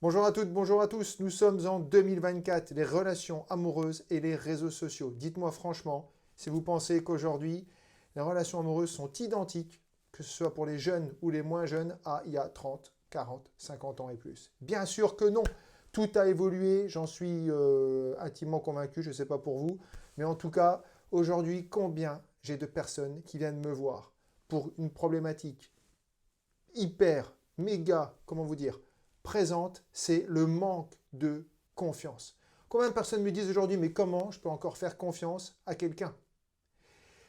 Bonjour à toutes, bonjour à tous. Nous sommes en 2024, les relations amoureuses et les réseaux sociaux. Dites-moi franchement, si vous pensez qu'aujourd'hui, les relations amoureuses sont identiques, que ce soit pour les jeunes ou les moins jeunes, à il y a 30, 40, 50 ans et plus. Bien sûr que non. Tout a évolué, j'en suis intimement convaincu, je ne sais pas pour vous. Mais en tout cas, aujourd'hui, combien j'ai de personnes qui viennent me voir pour une problématique hyper, méga, comment vous dire, présente, c'est le manque de confiance. Combien de personnes me disent aujourd'hui, mais comment je peux encore faire confiance à quelqu'un?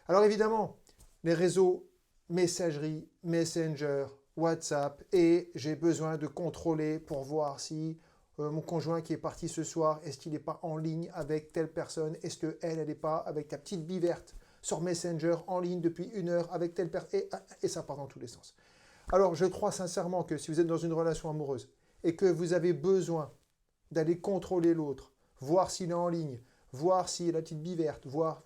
Alors évidemment, les réseaux, messagerie, Messenger, WhatsApp, et j'ai besoin de contrôler pour voir si mon conjoint qui est parti ce soir, est-ce qu'il n'est pas en ligne avec telle personne? Est-ce qu'elle, elle n'est pas avec ta petite bille verte sur Messenger en ligne depuis 1 heure avec telle personne? Et ça part dans tous les sens. Alors, je crois sincèrement que si vous êtes dans une relation amoureuse et que vous avez besoin d'aller contrôler l'autre, voir s'il est en ligne, voir s'il a la petite bille verte, voir,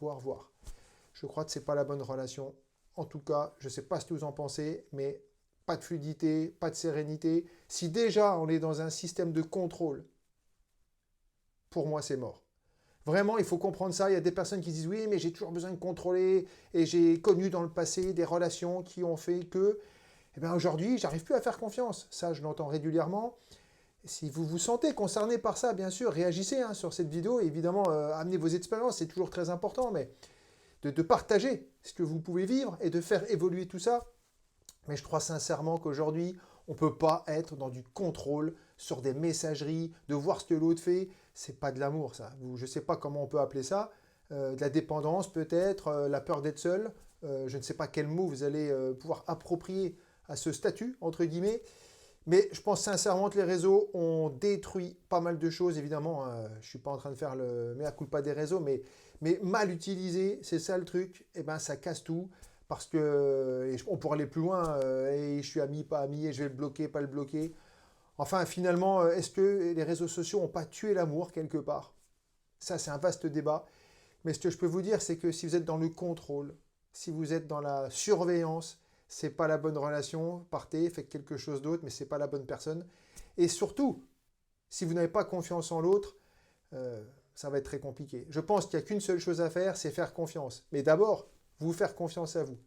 je crois que ce n'est pas la bonne relation. En tout cas, je ne sais pas ce que vous en pensez, mais pas de fluidité, pas de sérénité. Si déjà on est dans un système de contrôle, pour moi, c'est mort. Vraiment, il faut comprendre ça. Il y a des personnes qui disent oui, mais j'ai toujours besoin de contrôler et j'ai connu dans le passé des relations qui ont fait que eh bien aujourd'hui, j'arrive plus à faire confiance. Ça, je l'entends régulièrement. Si vous vous sentez concerné par ça, bien sûr, réagissez sur cette vidéo. Évidemment, amenez vos expériences, c'est toujours très important, mais de partager ce que vous pouvez vivre et de faire évoluer tout ça. Mais je crois sincèrement qu'aujourd'hui, on ne peut pas être dans du contrôle sur des messageries, de voir ce que l'autre fait. C'est pas de l'amour, ça. Je ne sais pas comment on peut appeler ça. De la dépendance, peut-être, la peur d'être seul. Je ne sais pas quel mot vous allez pouvoir approprier à ce statut, entre guillemets. Mais je pense sincèrement que les réseaux ont détruit pas mal de choses, évidemment. Je ne suis pas en train de faire le mea culpa des réseaux, mais mal utilisé, c'est ça le truc, et ben ça casse tout. Parce que, on pourrait aller plus loin, et je suis ami, pas ami, et je vais le bloquer, pas le bloquer. Enfin, finalement, est-ce que les réseaux sociaux n'ont pas tué l'amour quelque part? Ça, c'est un vaste débat. Mais ce que je peux vous dire, c'est que si vous êtes dans le contrôle, si vous êtes dans la surveillance, c'est pas la bonne relation. Partez, faites quelque chose d'autre, mais c'est pas la bonne personne. Et surtout, si vous n'avez pas confiance en l'autre, ça va être très compliqué. Je pense qu'il n'y a qu'une seule chose à faire, c'est faire confiance. Mais d'abord, vous faire confiance à vous.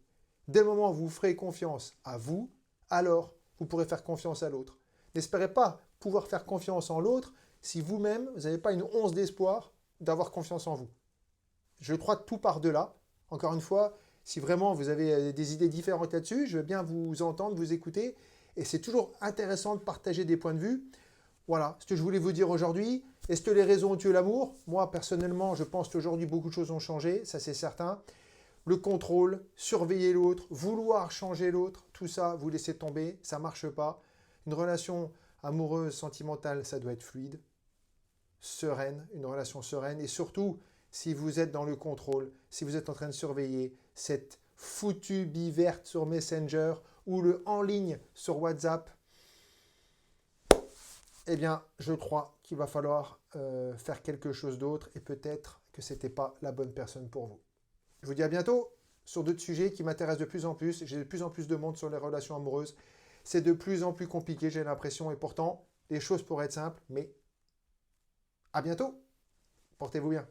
Dès le moment où vous ferez confiance à vous, alors vous pourrez faire confiance à l'autre. N'espérez pas pouvoir faire confiance en l'autre si vous-même, vous n'avez pas une once d'espoir d'avoir confiance en vous. Je crois que tout part de là. Encore une fois, si vraiment vous avez des idées différentes là-dessus, je veux bien vous entendre, vous écouter. Et c'est toujours intéressant de partager des points de vue. Voilà ce que je voulais vous dire aujourd'hui. Est-ce que les réseaux ont tué l'amour? Moi, personnellement, je pense qu'aujourd'hui, beaucoup de choses ont changé, ça c'est certain. Le contrôle, surveiller l'autre, vouloir changer l'autre, tout ça, vous laissez tomber, ça ne marche pas. Une relation amoureuse, sentimentale, ça doit être fluide, sereine, une relation sereine. Et surtout, si vous êtes dans le contrôle, si vous êtes en train de surveiller cette foutue bille verte sur Messenger ou le en ligne sur WhatsApp, eh bien, je crois qu'il va falloir faire quelque chose d'autre et peut-être que ce n'était pas la bonne personne pour vous. Je vous dis à bientôt sur d'autres sujets qui m'intéressent de plus en plus. J'ai de plus en plus de monde sur les relations amoureuses. C'est de plus en plus compliqué, j'ai l'impression, et pourtant, les choses pourraient être simples, mais à bientôt. Portez-vous bien.